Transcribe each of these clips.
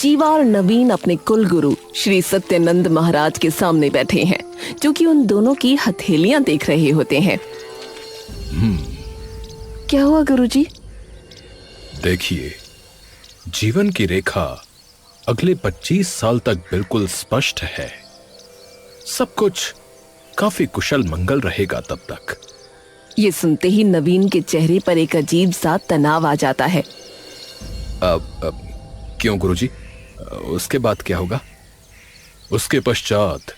जीवा और नवीन अपने कुल गुरु श्री सत्यानंद महाराज के सामने बैठे हैं, जो कि उन दोनों की हथेलियां देख रहे होते हैं। क्या हुआ गुरुजी? देखिए, जीवन की रेखा अगले 25 साल तक बिल्कुल स्पष्ट है। सब कुछ काफी कुशल मंगल रहेगा तब तक। ये सुनते ही नवीन के चेहरे पर एक अजीब सा तनाव आ जाता है। क्यों गुरुजी? उसके बाद क्या होगा? उसके पश्चात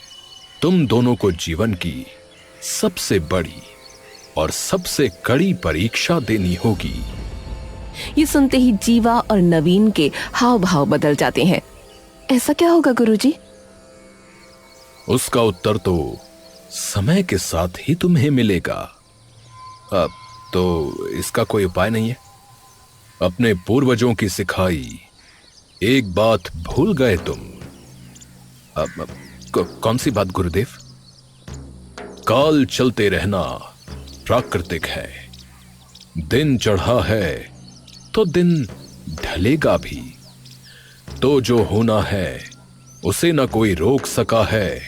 तुम दोनों को जीवन की सबसे बड़ी और सबसे कड़ी परीक्षा देनी होगी। ये सुनते ही जीवा और नवीन के हाव भाव बदल जाते हैं। ऐसा क्या होगा गुरुजी? उसका उत्तर तो समय के साथ ही तुम्हें मिलेगा। अब तो इसका कोई उपाय नहीं है। अपने पूर्वजों की सिखाई एक बात भूल गए तुम। अब कौन सी बात गुरुदेव? काल चलते रहना प्राकृतिक है। दिन चढ़ा है तो दिन ढलेगा भी। तो जो होना है उसे न कोई रोक सका है,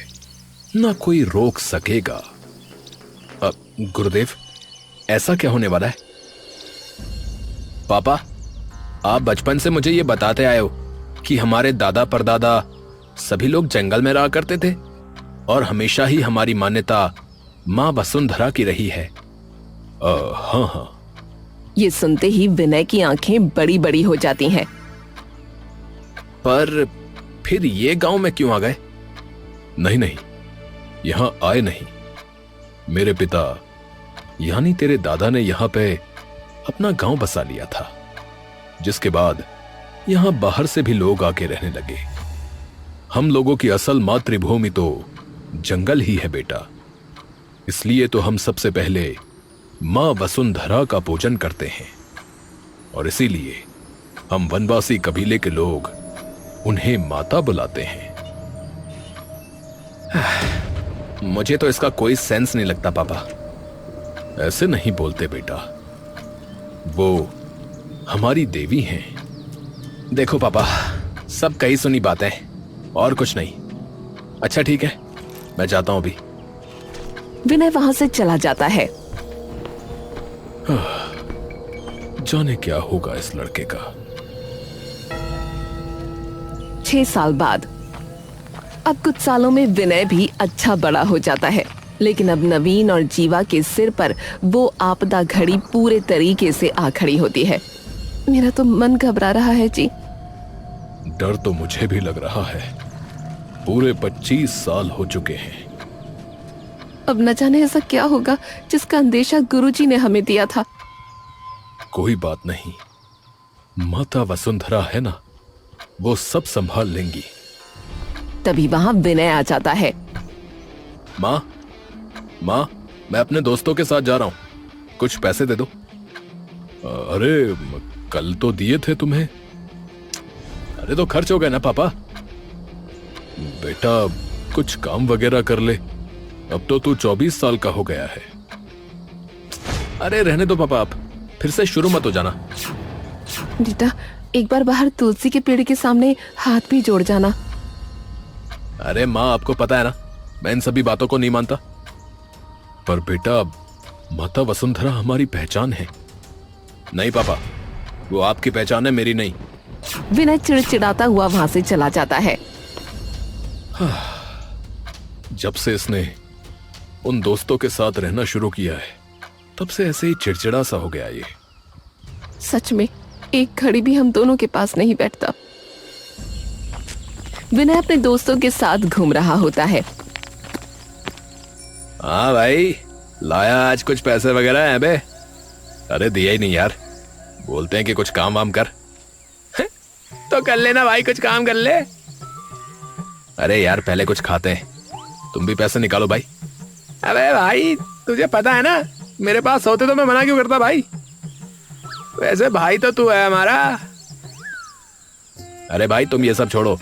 न कोई रोक सकेगा। गुरुदेव, ऐसा क्या होने वाला है? पापा, आप बचपन से मुझे ये बताते आए हो कि हमारे दादा परदादा सभी लोग जंगल में रहा करते थे और हमेशा ही हमारी मान्यता मां वसुंधरा की रही है। हाँ हाँ। ये सुनते ही विनय की आंखें बड़ी बड़ी हो जाती हैं। पर फिर ये गांव में क्यों आ गए? नहीं, यहां आए नहीं। मेरे पिता यानी तेरे दादा ने यहां पे अपना गांव बसा लिया था, जिसके बाद यहां बाहर से भी लोग आके रहने लगे। हम लोगों की असल मातृभूमि तो जंगल ही है बेटा। इसलिए तो हम सबसे पहले मां वसुंधरा का पूजन करते हैं और इसीलिए हम वनवासी कबीले के लोग उन्हें माता बुलाते हैं। मुझे तो इसका कोई सेंस नहीं लगता पापा। ऐसे नहीं बोलते बेटा, वो हमारी देवी हैं। देखो पापा, सब कही सुनी बातें और कुछ नहीं। अच्छा ठीक है, मैं जाता हूं अभी। विनय वहां से चला जाता है। जाने क्या होगा इस लड़के का। 6 साल बाद। अब कुछ सालों में विनय भी अच्छा बड़ा हो जाता है, लेकिन अब नवीन और जीवा के सिर पर वो आपदा घड़ी पूरे तरीके से आ खड़ी होती है। मेरा तो मन घबरा रहा है जी। डर तो मुझे भी लग रहा है। पूरे 25 साल हो चुके हैं। अब न जाने ऐसा क्या होगा जिसका अंदेशा गुरुजी ने हमें दिया था। कोई बात नहीं, माता वसुंधरा है ना, वो सब संभाल लेंगी। तभी वहां विनय आ जाता है। माँ, मैं अपने दोस्तों के साथ जा रहा हूं, कुछ पैसे दे दो। अरे कल तो दिए थे तुम्हें। अरे तो खर्च हो गए ना पापा। बेटा कुछ काम वगैरह कर ले, अब तो तू 24 साल का हो गया है। अरे रहने दो पापा, आप फिर से शुरू मत हो जाना। बेटा एक बार बाहर तुलसी के पेड़ के सामने हाथ भी जोड़ जाना। अरे माँ, आपको पता है ना मैं इन सभी बातों को नहीं मानता। पर बेटा माता वसुंधरा हमारी पहचान है। नहीं पापा, वो आपकी पहचान है, मेरी नहीं। विनय चिड़चिड़ाता हुआ वहां से चला जाता है। जब से इसने उन दोस्तों के साथ रहना शुरू किया है, तब से ऐसे ही चिड़चिड़ा सा हो गया ये। सच में एक घड़ी भी हम दोनों के पास नहीं बैठता। विनय अपने दोस्तों के साथ घूम रहा होता है। हाँ भाई, लाया आज कुछ पैसे वगैरह हैं बे? अरे दिया ही नहीं यार। बोलते हैं कि कुछ काम वाम कर। तो कर लेना भाई, कुछ काम कर ले। अरे यार पहले कुछ खाते हैं, तुम भी पैसे निकालो भाई। अबे भाई तुझे पता है ना, मेरे पास होते तो मैं मना क्यों करता भाई। वैसे भाई तो तू है हमारा। अरे भाई तुम ये सब छोड़ो,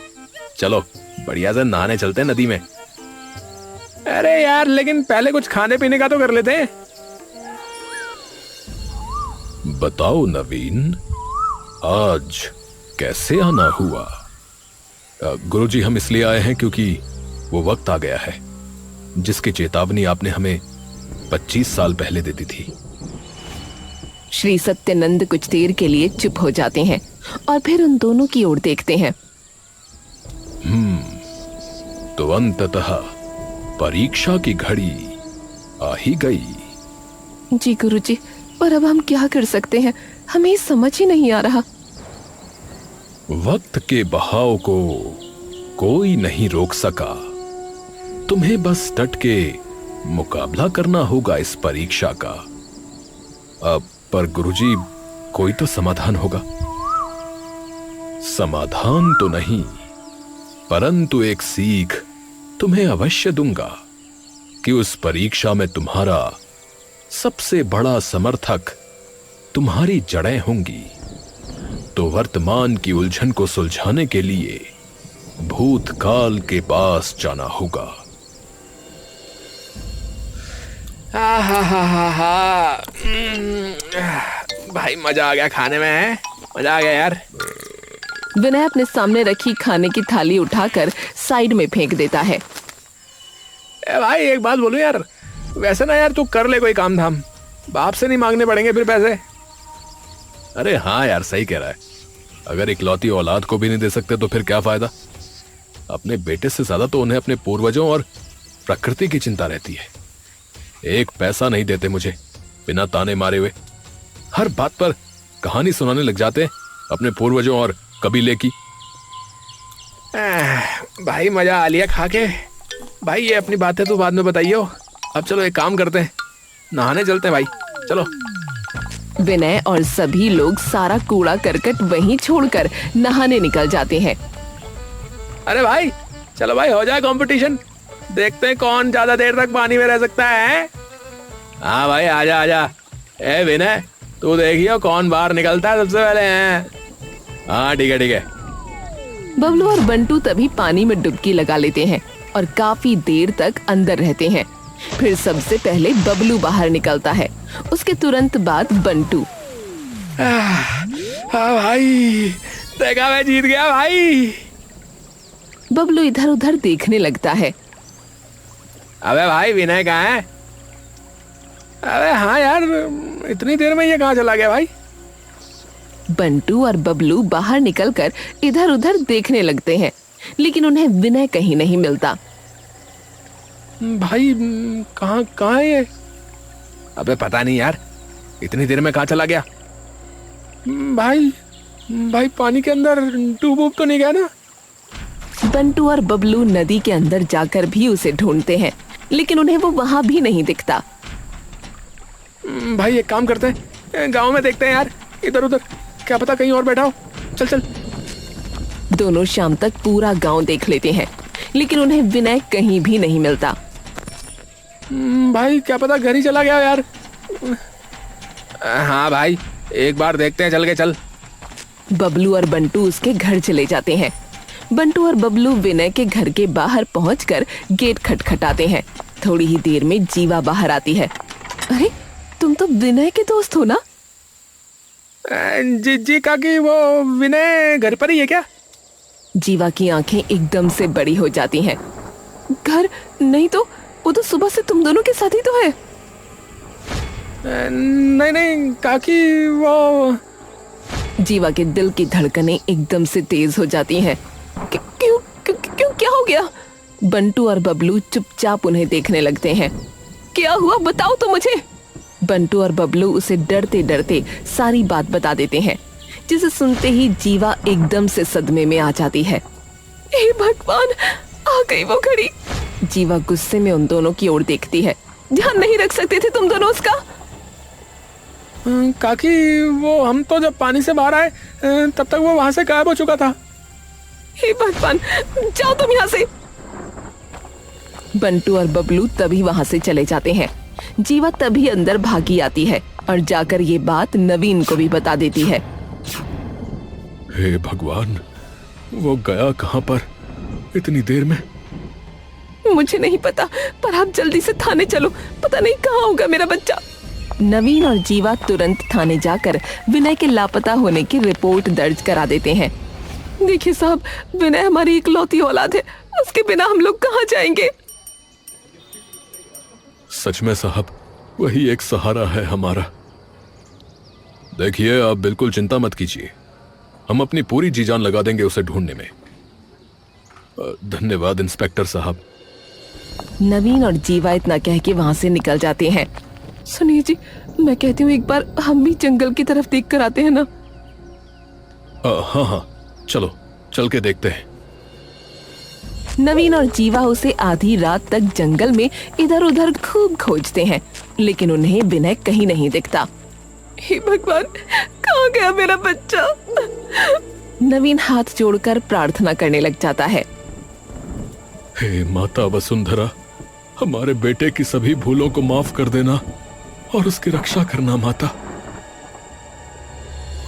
चलो बढ़िया से नहाने चलते हैं नदी में। अरे यार लेकिन पहले कुछ खाने पीने का तो कर लेते हैं। बताओ नवीन, आज कैसे आना हुआ? गुरुजी, हम इसलिए आए हैं क्योंकि वो वक्त आ गया है जिसकी चेतावनी आपने हमें 25 साल पहले दे दी थी। श्री सत्यानंद कुछ देर के लिए चुप हो जाते हैं और फिर उन दोनों की ओर देखते हैं। तो अंततः परीक्षा की घड़ी आ ही गई। जी गुरुजी, पर अब हम क्या कर सकते हैं, हमें समझ ही नहीं आ रहा। वक्त के बहाव को कोई नहीं रोक सका। तुम्हें बस डट के मुकाबला करना होगा इस परीक्षा का। अब पर गुरुजी, कोई तो समाधान होगा। समाधान तो नहीं, परंतु एक सीख तुम्हें अवश्य दूंगा कि उस परीक्षा में तुम्हारा सबसे बड़ा समर्थक तुम्हारी जड़ें होंगी। तो वर्तमान की उलझन को सुलझाने के लिए भूतकाल के पास जाना होगा। भाई मजा आ गया खाने में, मजा आ गया यार। विनय अपने सामने रखी खाने की थाली उठाकर साइड में फेंक देता है। भाई एक बात बोलूं यार, वैसे ना यार तू कर ले कोई काम धाम, बाप से नहीं मांगने पड़ेंगे फिर पैसे। अरे हाँ यार, सही कह रहा है। अगर इकलौती औलाद को भी नहीं दे सकते तो फिर क्या फायदा। अपने बेटे से ज्यादा तो उन्हें अपने पूर्वजों और प्रकृति की चिंता रहती है। एक पैसा नहीं देते मुझे बिना ताने मारे हुए। हर बात पर कहानी सुनाने लग जाते हैं अपने पूर्वजों और कबीले की। भाई मजा आ लिया खा के। भाई ये अपनी बातें तो बाद में बताइयो। अब चलो एक काम करते हैं, नहाने चलते हैं भाई, चलो। विनय और सभी लोग सारा कूड़ा करकट वहीं छोड़कर नहाने निकल जाते हैं। अरे भाई चलो भाई, हो जाए कंपटीशन, देखते हैं कौन ज्यादा देर तक पानी में रह सकता है। हाँ भाई आजा आजा। ए विनय, तू देखियो कौन बाहर निकलता है सबसे पहले है। हाँ ठीक है ठीक है। बबलू और बंटू तभी पानी में डुबकी लगा लेते हैं और काफी देर तक अंदर रहते हैं। फिर सबसे पहले बबलू बाहर निकलता है, उसके तुरंत बाद बंटू। हाँ भाई, देखा मैं जीत गया भाई। बबलू इधर उधर देखने लगता है। अबे भाई विनय कहाँ है? अबे हाँ यार, इतनी देर में ये कहाँ चला गया भाई? बंटू और बबलू बाहर निकलकर इधर उधर देखने लगते हैं, लेकिन उन्हें विनय कहीं नहीं मिलता। भाई कहाँ है ये? अबे पता नहीं यार, इतनी देर में कहाँ चला गया? भाई पानी के अंदर डूब तो नहीं गया ना? बंटू और बबलू नदी के अंदर जाकर भी उसे ढूंढते हैं, लेकिन उन्हें वो वहां भी नहीं दिखता। भाई एक काम करते हैं, गांव में देखते हैं यार, इधर उधर, क्या पता कहीं और बैठा हो। चल चल। दोनों शाम तक पूरा गांव देख लेते हैं, लेकिन उन्हें विनय कहीं भी नहीं मिलता। भाई क्या पता घर ही चला गया यार। हाँ भाई, एक बार देखते हैं, चल के चल। बबलू और बंटू उसके घर चले जाते हैं। बंटू और बबलू विनय के घर के बाहर पहुंचकर गेट खटखटाते हैं। थोड़ी ही देर में जीवा बाहर आती है। अरे तुम तो विनय के दोस्त हो ना? जी काकी, वो विनय घर पर ही है क्या? जीवा की आंखें एकदम से बड़ी हो जाती हैं। घर नहीं तो वो तो सुबह से तुम दोनों के साथ ही तो है। नहीं काकी, वो। जीवा के दिल की धड़कनें एकदम से तेज हो जाती हैं। क्यों क्या हो गया? बंटू और बबलू चुपचाप उन्हें देखने लगते हैं। क्या हुआ बताओ तो मुझे। बंटू और बबलू उसे डरते डरते सारी बात बता देते हैं, जिसे सुनते ही जीवा एकदम से सदमे में आ जाती है। हे भगवान, आ गई वो घड़ी। जीवा गुस्से में उन दोनों की ओर देखती है। ध्यान नहीं रख सकते थे तुम दोनों उसका? काकी, वो हम तो जब पानी से बाहर आए तब तक वो वहां से गायब हो चुका था। हे भगवान, जाओ तुम यहाँ से। बंटू और बबलू तभी वहां से चले जाते हैं। जीवा तभी अंदर भागी आती है और जाकर ये बात नवीन को भी बता देती है। हे भगवान, वो गया कहाँ पर इतनी देर में? मुझे नहीं पता, पर आप जल्दी से थाने चलो, पता नहीं कहाँ होगा मेरा बच्चा। नवीन और जीवा तुरंत थाने जाकर विनय के लापता होने की रिपोर्ट दर्ज करा देते हैं। देखिए साहब, विनय हमारी इकलौती औलाद है, उसके बिना हम लोग कहाँ जाएंगे। सच में साहब, वही एक सहारा है हमारा। देखिए, आप बिल्कुल चिंता मत कीजिए, हम अपनी पूरी जी जान लगा देंगे उसे ढूंढने में। धन्यवाद इंस्पेक्टर साहब। नवीन और जीवा इतना कह के वहाँ से निकल जाते हैं। सुनिए जी, मैं कहती हूँ एक बार हम भी जंगल की तरफ देख कर आते हैं ना। हाँ हाँ, चलो चल के देखते हैं। नवीन और जीवा उसे आधी रात तक जंगल में इधर उधर खूब खोजते हैं, लेकिन उन्हें विनय कहीं नहीं दिखता। हे भगवान, कहाँ गया मेरा बच्चा। नवीन हाथ जोड़कर प्रार्थना करने लग जाता है। हे माता वसुंधरा, हमारे बेटे की सभी भूलों को माफ कर देना और उसकी रक्षा करना माता।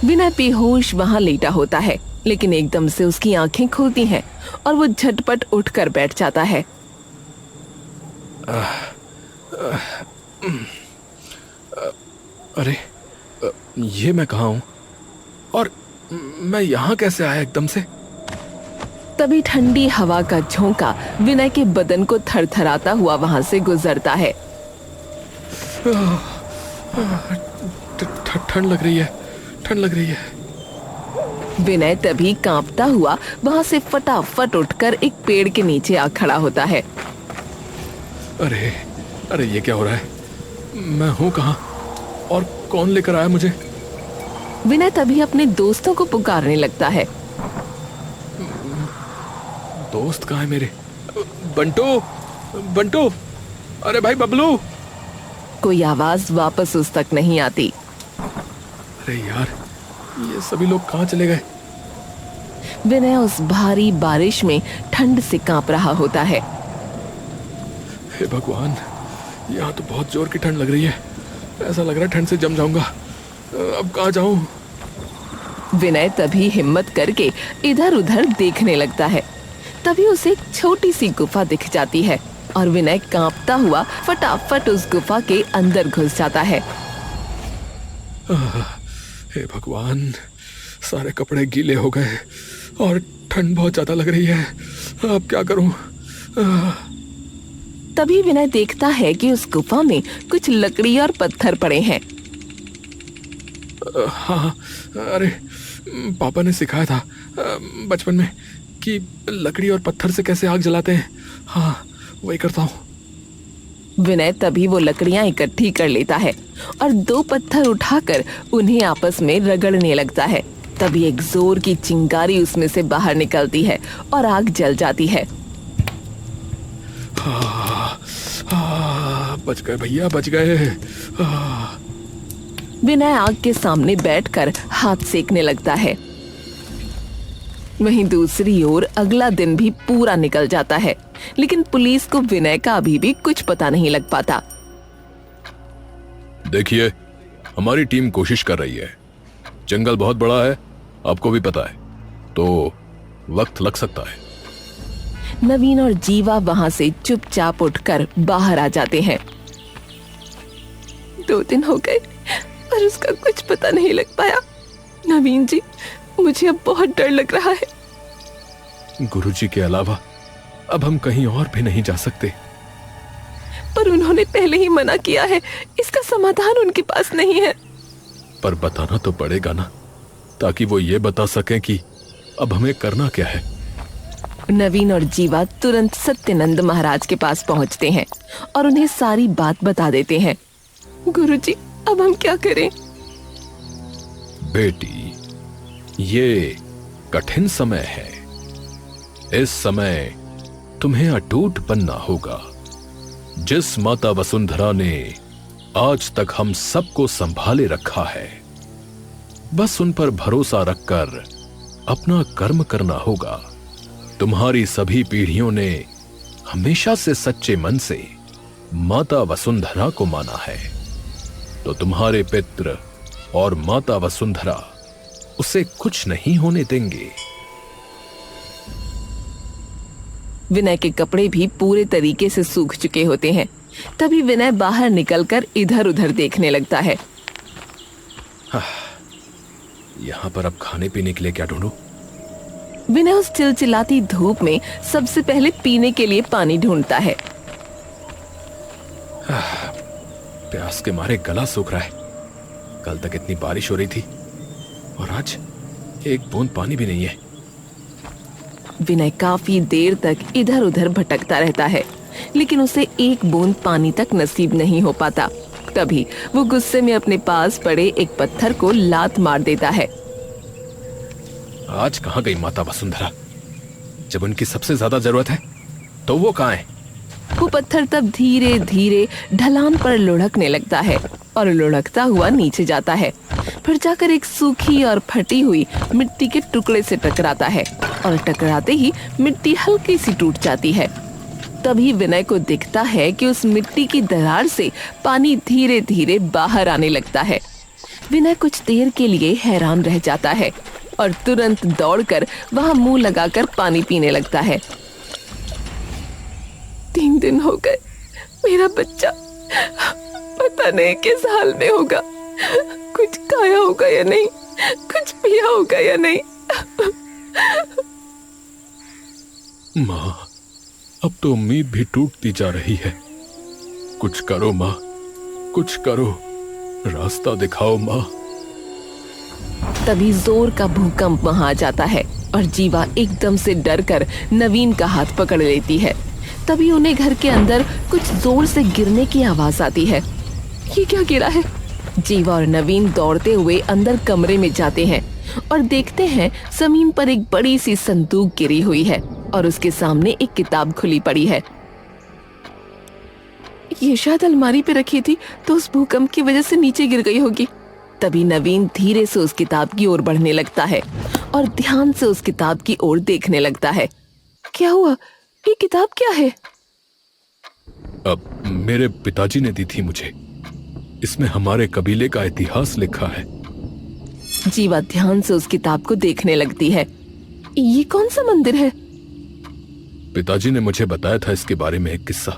विनय बेहोश वहाँ लेटा होता है, लेकिन एकदम से उसकी आंखें खुलती हैं और वो झटपट उठकर बैठ जाता है। अरे, ये मैं कहाँ हूँ और मैं यहाँ कैसे आया एकदम से? तभी ठंडी हवा का झोंका विनय के बदन को थरथराता हुआ वहां से गुजरता है। ठंड लग रही है, ठंड लग रही है। विनय तभी कांपता हुआ वहां से फटाफट उठकर एक पेड़ के नीचे आ खड़ा होता है। अरे अरे, ये क्या हो रहा है? मैं हूँ कहाँ और कौन लेकर आया मुझे? विनय तभी अपने दोस्तों को पुकारने लगता है। दोस्त कहाँ है मेरे? बंटू, बंटू, अरे भाई बबलू। कोई आवाज वापस उस तक नहीं आती। अरे यार, ये सभी लोग कहाँ चले गए? विनय उस भारी बारिश में ठंड से कांप रहा होता है। हे भगवान, यहाँ तो बहुत जोर की ठंड लग रही है। ऐसा लग रहा है ठंड से जम जाऊंगा। अब कहाँ जाऊं? विनय तभी हिम्मत करके इधर उधर देखने लगता है। तभी उसे एक छोटी सी गुफा दिख जाती है और विनय कांपता हुआ फटाफट उस गुफा के अंदर घुस जाता है। हे भगवान, सारे कपड़े गीले हो गए और ठंड बहुत ज्यादा लग रही है। अब क्या करूं? तभी विनय देखता है कि उस गुफा में कुछ लकड़ी और पत्थर पड़े हैं। हाँ, अरे पापा ने सिखाया था बचपन में कि लकड़ी और पत्थर से कैसे आग जलाते हैं। हाँ, वही करता हूँ। विनय तभी वो लकड़ियां इकट्ठी कर लेता है और 2 पत्थर उठाकर उन्हें आपस में रगड़ने लगता है। तभी एक जोर की चिंगारी उसमें से बाहर निकलती है और आग जल जाती है। बच गए भैया, बच गए। विनय आग के सामने बैठकर हाथ सेकने लगता है। वहीं दूसरी ओर अगला दिन भी पूरा निकल जाता है, लेकिन पुलिस को विनय का अभी भी कुछ पता नहीं लग पाता। देखिए, हमारी टीम कोशिश कर रही है। जंगल बहुत बड़ा है, आपको भी पता है, तो वक्त लग सकता है। नवीन और जीवा वहां से चुपचाप उठकर बाहर आ जाते हैं। 2 दिन हो गए पर उसका कुछ पता नहीं लग पाया। नवीन जी, मुझे अब बहुत डर लग रहा है। गुरुजी के अलावा अब हम कहीं और भी नहीं जा सकते। पर उन्होंने पहले ही मना किया है, इसका समाधान उनके पास नहीं है। पर बताना तो पड़ेगा ना, ताकि वो ये बता सकें कि अब हमें करना क्या है। नवीन और जीवा तुरंत सत्यनंद महाराज के पास पहुंचते हैं और उन्हें सारी बात बता देते हैं। गुरुजी, अब हम क्या करें? बेटी, ये कठिन समय है। इस समय तुम्हें अटूट बनना होगा। जिस माता वसुंधरा ने आज तक हम सबको संभाले रखा है, बस उन पर भरोसा रखकर अपना कर्म करना होगा। तुम्हारी सभी पीढ़ियों ने हमेशा से सच्चे मन से माता वसुंधरा को माना है, तो तुम्हारे पितृ और माता वसुंधरा उसे कुछ नहीं होने देंगे। विनय के कपड़े भी पूरे तरीके से सूख चुके होते हैं। तभी विनय बाहर निकलकर इधर उधर देखने लगता है। यहां पर अब खाने पीने के लिए क्या ढूंढूं? विनय उस चिलचिलाती धूप में सबसे पहले पीने के लिए पानी ढूंढता है। प्यास के मारे गला सूख रहा है। कल तक इतनी बारिश हो रही थी और आज एक बूंद पानी भी नहीं है। विनय काफी देर तक इधर उधर भटकता रहता है, लेकिन उसे एक बूंद पानी तक नसीब नहीं हो पाता। तभी वो गुस्से में अपने पास पड़े एक पत्थर को लात मार देता है। आज कहाँ गई माता वसुंधरा? जब उनकी सबसे ज्यादा जरूरत है तो वो कहाँ है? वो पत्थर तब धीरे धीरे ढलान पर लुढ़कने लगता है और लुढ़कता हुआ नीचे जाता है। फिर जाकर एक सूखी और फटी हुई मिट्टी के टुकड़े से टकराता है और टकराते ही मिट्टी हल्की सी टूट जाती है। तभी विनय को दिखता है कि उस मिट्टी की दरार से पानी धीरे धीरे बाहर आने लगता है। विनय कुछ देर के लिए हैरान रह जाता है और तुरंत दौड़कर वहां मुंह लगाकर पानी पीने लगता है। 3 दिन हो गए, मेरा बच्चा पता नहीं किस हाल में होगा। कुछ खाया होगा या नहीं, कुछ पिया होगा या नहीं। माँ, अब तो उम्मीद भी टूटती जा रही है। कुछ करो माँ, कुछ करो, रास्ता दिखाओ माँ। तभी जोर का भूकंप वहां आ जाता है और जीवा एकदम से डरकर नवीन का हाथ पकड़ लेती है। तभी उन्हें घर के अंदर कुछ जोर से गिरने की आवाज आती है। ये क्या गिरा है? जीवा और नवीन दौड़ते हुए अंदर कमरे में जाते हैं और देखते हैं जमीन पर एक बड़ी सी संदूक गिरी हुई है और उसके सामने एक किताब खुली पड़ी है। ये शायद अलमारी पे रखी थी तो उस भूकंप की वजह से नीचे गिर गई होगी। तभी नवीन धीरे से उस किताब की ओर बढ़ने लगता है और ध्यान से उस किताब की ओर देखने लगता है। क्या हुआ? ये किताब क्या है? अब मेरे पिताजी ने दी थी मुझे। इसमें हमारे कबीले का इतिहास लिखा है। जीवा ध्यान से उस किताब को देखने लगती है। ये कौन सा मंदिर है? पिताजी ने मुझे बताया था इसके बारे में एक किस्सा।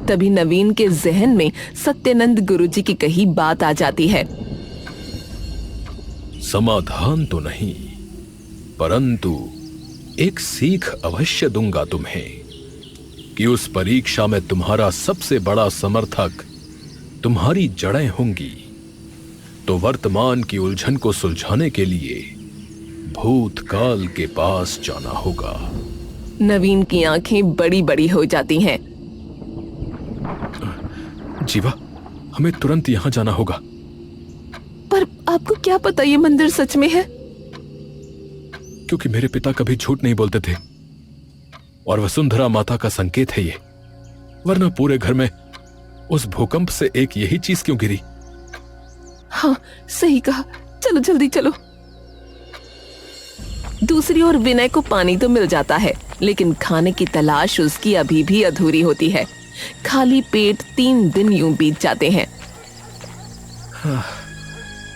तभी नवीन के जहन में सत्यानंद गुरुजी की कही बात आ जाती है। समाधान तो नहीं, परंतु एक सीख अवश्य दूंगा तुम्हें कि उस परीक्षा में तुम्हारा सबसे बड़ा समर्थक तुम्हारी जड़ें होंगी। तो वर्तमान की उलझन को सुलझाने के लिए भूतकाल के पास जाना होगा। नवीन की आंखें बड़ी बड़ी हो जाती हैं। जीवा, हमें तुरंत यहां जाना होगा। पर आपको क्या पता ये मंदिर सच में है? क्योंकि मेरे पिता कभी झूठ नहीं बोलते थे और वसुंधरा माता का संकेत है ये। वरना पूरे घर में उस भूकंप से एक यही चीज क्यों गिरी? हाँ, सही कहा। चलो जल्दी चलो। दूसरी ओर विनय को पानी तो मिल जाता है, लेकिन खाने की तलाश उसकी अभी भी अधूरी होती है। खाली पेट 3 दिन यूं बीत जाते हैं।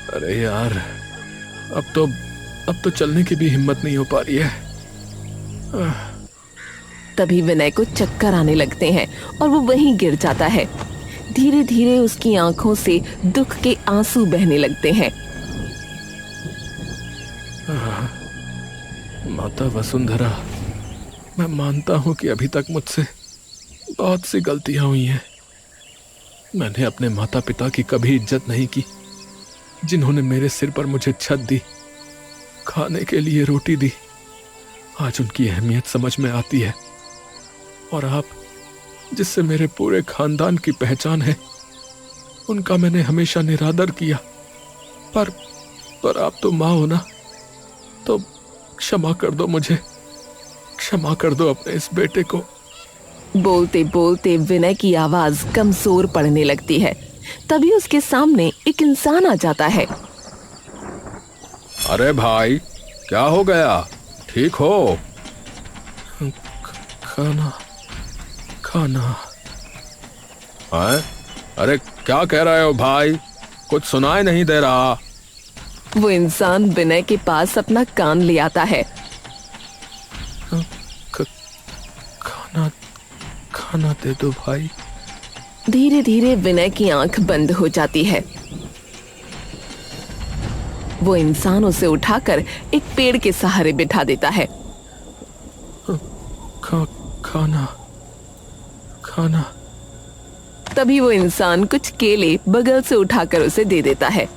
अरे यार, अब तो चलने की भी हिम्मत नहीं हो पा रही है। तभी विनय को चक्कर आने लगते हैं और वो वहीं गिर जाता है। धीरे धीरे उसकी आंखों से दुख के आंसू बहने लगते हैं। माता वसुंधरा, मैं मानता हूं कि अभी तक मुझसे बहुत सी गलतियां हुई हैं। मैंने अपने माता पिता की कभी इज्जत नहीं की, जिन्होंने मेरे सिर पर मुझे छत दी, खाने के लिए रोटी दी। आज उनकी अहमियत समझ में आती है। और आप, जिससे मेरे पूरे खानदान की पहचान है, उनका मैंने हमेशा निरादर किया। पर आप तो माँ हो ना, तो क्षमा कर दो मुझे, क्षमा कर दो अपने इस बेटे को। बोलते बोलते विनय की आवाज कमजोर पड़ने लगती है। तभी उसके सामने एक इंसान आ जाता है। अरे भाई, क्या हो गया? ठीक हो? खाना है? अरे क्या कह रहे हो भाई? कुछ सुनाई नहीं दे रहा। वो इंसान विनय के पास अपना कान ले आता है। खाना दे दो भाई। धीरे धीरे विनय की आंख बंद हो जाती है। वो इंसान उसे उठाकर एक पेड़ के सहारे बिठा देता है। खाना खाना। तभी वो इंसान कुछ केले बगल से उठाकर उसे दे देता है।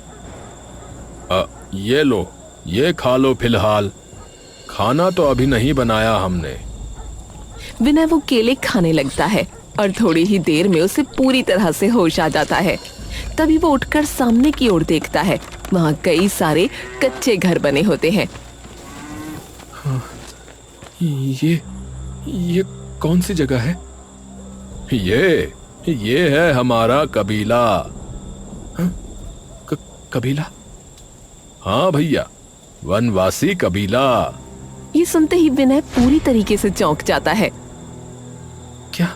ये लो, ये खा लो फिलहाल, खाना तो अभी नहीं बनाया हमने। विनय वो केले खाने लगता है और थोड़ी ही देर में उसे पूरी तरह से होश आ जाता है। तभी वो उठकर सामने की ओर देखता है, वहाँ कई सारे कच्चे घर बने होते हैं। ये कौन सी जगह है? ये है हमारा कबीला। कबीला? हाँ भैया, वनवासी कबीला। ये सुनते ही विनय पूरी तरीके से चौंक जाता है। क्या?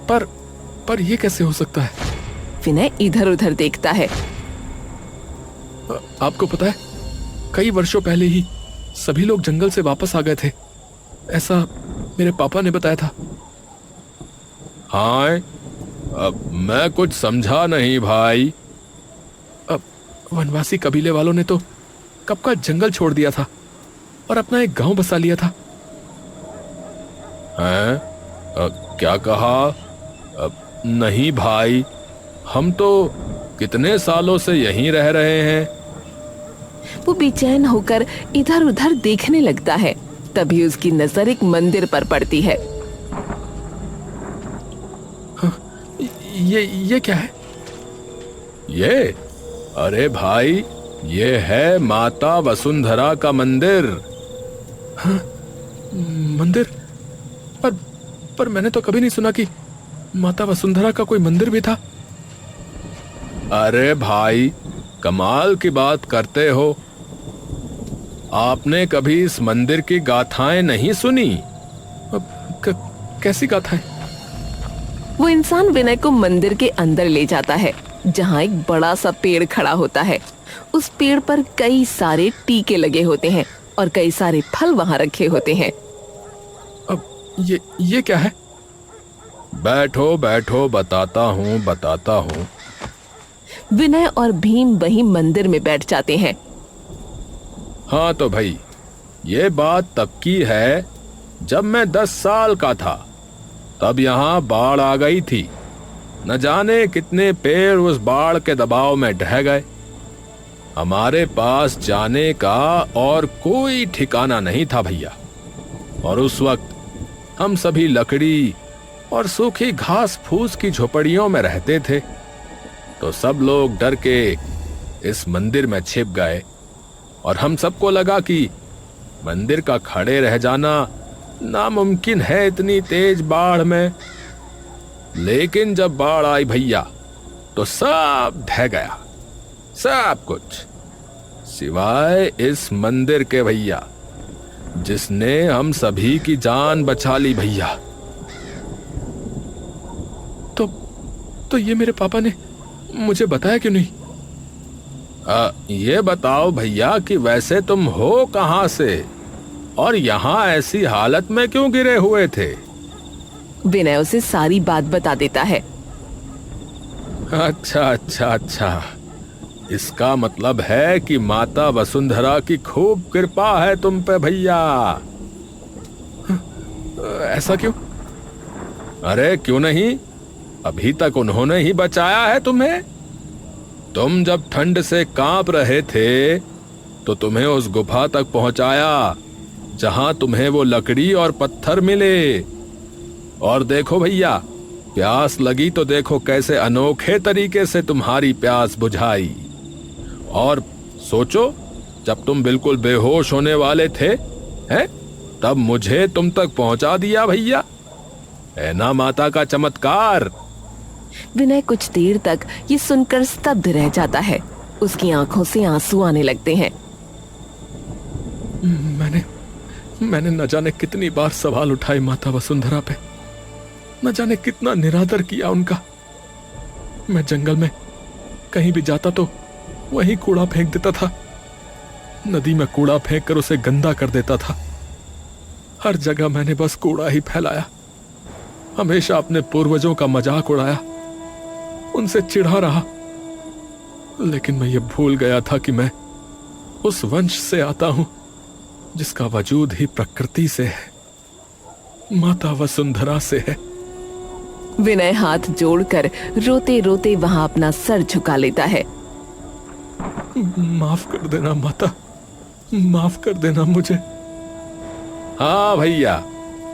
पर ये कैसे हो सकता है? विनय इधर उधर देखता है। आपको पता है, कई वर्षों पहले ही सभी लोग जंगल से वापस आ गए थे, ऐसा मेरे पापा ने बताया था। हाँ, अब मैं कुछ समझा नहीं भाई। अब वनवासी कबीले वालों ने तो कब का जंगल छोड़ दिया था और अपना एक गांव बसा लिया था। हैं? क्या कहा? नहीं भाई, हम तो कितने सालों से यहीं रह रहे हैं। वो बेचैन होकर इधर उधर देखने लगता है। तभी उसकी नजर एक मंदिर पर पड़ती है। ये क्या है? ये? अरे भाई, ये है माता वसुंधरा का मंदिर। हाँ, मंदिर? पर मैंने तो कभी नहीं सुना कि माता वसुंधरा का कोई मंदिर भी था। अरे भाई, कमाल की बात करते हो। आपने कभी इस मंदिर की गाथाएं नहीं सुनी? कैसी गाथाएं? वो इंसान विनय को मंदिर के अंदर ले जाता है, जहाँ एक बड़ा सा पेड़ खड़ा होता है। उस पेड़ पर कई सारे टीके लगे होते हैं और कई सारे फल वहाँ रखे होते हैं। अब ये क्या है? बैठो बैठो, बताता हूँ। विनय और भीम वहीं मंदिर में बैठ जाते हैं। हाँ तो भाई, ये बात तब की है जब मैं 10 साल का था। तब यहाँ बाढ़ आ गई थी। न जाने कितने पेड़ उस बाढ़ के दबाव में ढह गए। हमारे पास जाने का और कोई ठिकाना नहीं था भैया। और उस वक्त हम सभी लकड़ी और सूखी घास फूस की झोपड़ियों में रहते थे। तो सब लोग डर के इस मंदिर में छिप गए और हम सबको लगा कि मंदिर का खड़े रह जाना नामुमकिन है इतनी तेज बाढ़ में। लेकिन जब बाढ़ आई भैया, तो सब ढह गया, सब कुछ, सिवाय इस मंदिर के भैया, जिसने हम सभी की जान बचा ली भैया। तो ये मेरे पापा ने मुझे बताया क्यों नहीं? ये बताओ भैया कि वैसे तुम हो कहां से और यहां ऐसी हालत में क्यों गिरे हुए थे? विनय उसे सारी बात बता देता है। अच्छा, इसका मतलब है कि माता वसुंधरा की खूब कृपा है तुम पे भैया। ऐसा क्यों? अरे क्यों नहीं, अभी तक उन्होंने ही बचाया है तुम्हें। तुम जब ठंड से कांप रहे थे तो तुम्हें उस गुफा तक पहुंचाया जहां तुम्हें वो लकड़ी और पत्थर मिले। और देखो भैया, प्यास लगी तो देखो कैसे अनोखे तरीके से तुम्हारी प्यास बुझाई। और सोचो, जब तुम बिल्कुल बेहोश होने वाले थे, हैं, तब मुझे तुम तक पहुंचा दिया भैया। है ना माता का चमत्कार। विनय कुछ देर तक ये सुनकर स्तब्ध रह जाता है। उसकी आंखों से आंसू आने लगते हैं। मैंने न जाने कितनी बार सवाल उठाए माता वसुंधरा पे, न जाने कितना निरादर किया उनका। मैं जंगल में कहीं भी जाता तो वहीं कूड़ा फेंक देता था, नदी में कूड़ा फेंक कर उसे गंदा कर देता था। हर जगह मैंने बस कूड़ा ही फैलाया, हमेशा अपने पूर्वजों का मजाक उड़ाया, उनसे चिढ़ा रहा। लेकिन मैं ये भूल गया था कि मैं उस वंश से आता हूं जिसका वजूद ही प्रकृति से है, माता वसुंधरा से है। विनय हाथ जोड़कर रोते रोते वहां अपना सर झुका लेता है। माफ कर देना माता, माफ कर देना मुझे। हाँ भैया,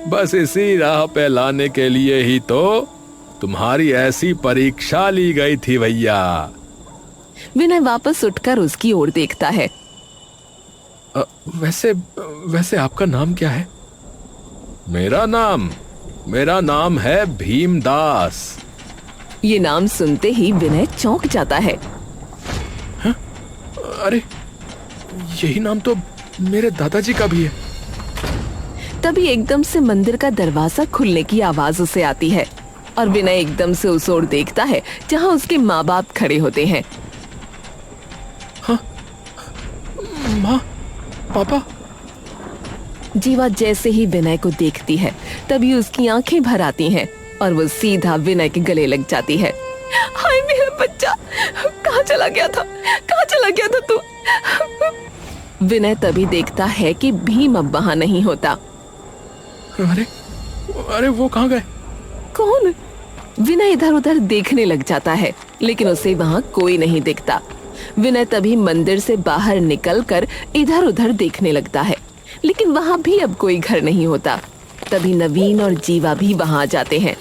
बस इसी राह पे लाने के लिए ही तो तुम्हारी ऐसी परीक्षा ली गई थी भैया। विनय वापस उठकर उसकी ओर देखता है। वैसे आपका नाम क्या है? मेरा नाम है भीमदास। ये नाम सुनते ही विनय चौंक जाता है। हाँ? अरे यही नाम तो मेरे दादाजी का भी है। तभी एकदम से मंदिर का दरवाजा खुलने की आवाज उसे आती है और विनय एकदम से उस ओर देखता है जहां उसके माँ बाप खड़े होते हैं। हाँ? माँ, पापा। जीवा जैसे ही विनय को देखती है तभी उसकी आंखें भर आती हैं और वो सीधा विनय के गले लग जाती है। हाय मेरा बच्चा, कहाँ चला गया था तू? विनय तभी देखता है कि भीम अब वहां नहीं होता। अरे वो कहाँ गए? कौन? विनय इधर उधर देखने लग जाता है लेकिन उसे वहां कोई नहीं दिखता। विनय तभी मंदिर से बाहर निकलकर इधर उधर देखने लगता है लेकिन वहां भी अब कोई घर नहीं होता। तभी नवीन और जीवा भी वहां आ जाते हैं।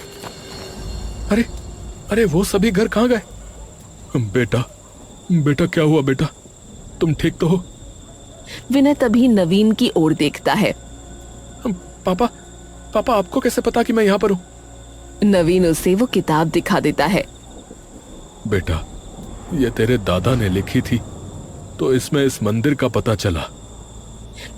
अरे वो सभी घर कहाँ गए? बेटा क्या हुआ बेटा, तुम ठीक तो हो? विनय तभी नवीन की ओर देखता है। पापा आपको कैसे पता कि मैं यहाँ पर हूँ? नवीन उसे वो किताब दिखा देता है। बेटा, ये तेरे दादा ने लिखी थी तो इसमें इस मंदिर का पता चला।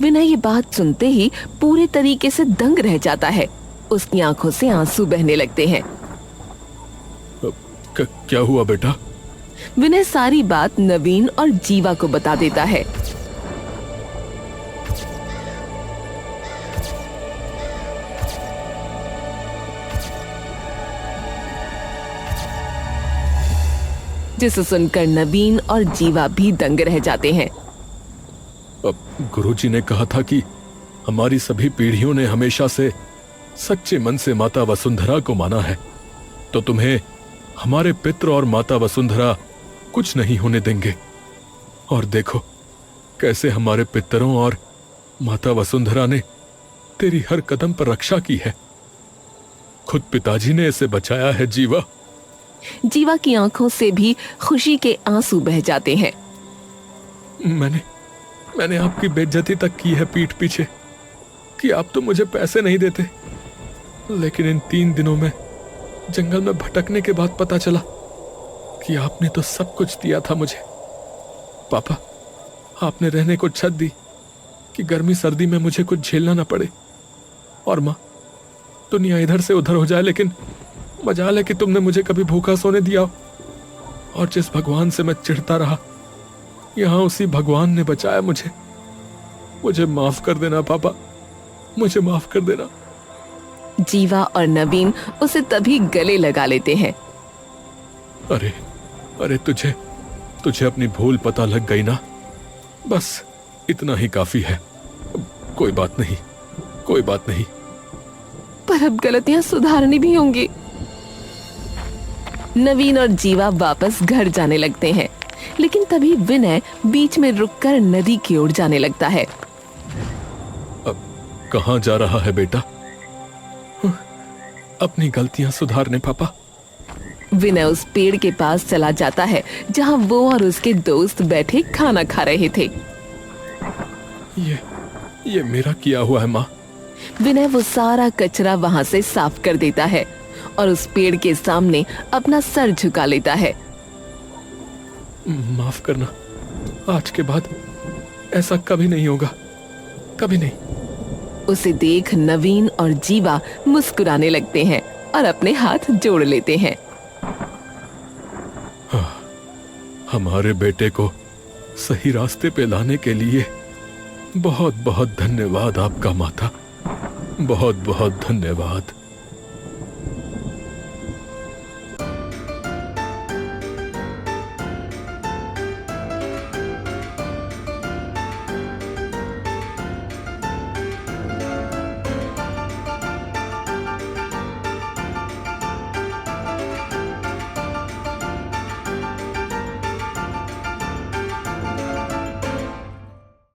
विनय ये बात सुनते ही पूरे तरीके से दंग रह जाता है। उसकी आंखों से आंसू बहने लगते हैं। क्या हुआ बेटा? विनय सारी बात नवीन और जीवा को बता देता है। जिसे सुनकर नवीन और जीवा भी दंग रह जाते हैं। गुरुजी ने कहा था कि हमारी सभी पीढ़ियों ने हमेशा से सच्चे मन से माता वसुंधरा को माना है, तो तुम्हें हमारे पितृ और माता वसुंधरा कुछ नहीं होने देंगे। और देखो कैसे हमारे पितरों और माता वसुंधरा ने तेरी हर कदम पर रक्षा की है। खुद पिताजी ने इसे बचाया है जीवा। जीवा की आंखों से भी खुशी के आंसू बह जाते हैं। मैंने आपकी बेइज्जती तक की है पीठ पीछे कि आप तो मुझे पैसे नहीं देते, लेकिन इन 3 दिनों में जंगल में भटकने के बाद पता चला कि आपने तो सब कुछ दिया था मुझे। पापा, आपने रहने को छत दी कि गर्मी सर्दी में मुझे कुछ झेलना ना पड़े। और माँ, दुनिया इधर से उधर हो जाए लेकिन मजाल है कि तुमने मुझे कभी भूखा सोने दिया हो। और जिस भगवान से मैं चिढ़ता रहा, यहाँ उसी भगवान ने बचाया मुझे। मुझे माफ कर देना पापा, मुझे माफ कर देना। जीवा और नवीन उसे तभी गले लगा लेते हैं। अरे तुझे अपनी भूल पता लग गई ना, बस इतना ही काफी है। कोई बात नहीं। पर अब गलतियां सुधारनी भी होंगी। नवीन और जीवा वापस घर जाने लगते हैं लेकिन तभी विनय बीच में रुककर नदी की ओर जाने लगता है। अब कहाँ जा रहा है बेटा? अपनी गलतियां सुधारने पापा। विनय उस पेड़ के पास चला जाता है जहां वो और उसके दोस्त बैठे खाना खा रहे थे। ये मेरा किया हुआ है माँ। विनय वो सारा कचरा वहां से साफ कर देता है और उस पेड़ के सामने अपना सर झुका लेता है। माफ करना, आज के बाद ऐसा कभी नहीं होगा, कभी नहीं। उसे देख नवीन और जीवा मुस्कुराने लगते हैं और अपने हाथ जोड़ लेते हैं। हमारे बेटे को सही रास्ते पे लाने के लिए बहुत बहुत धन्यवाद आपका माता, बहुत बहुत धन्यवाद।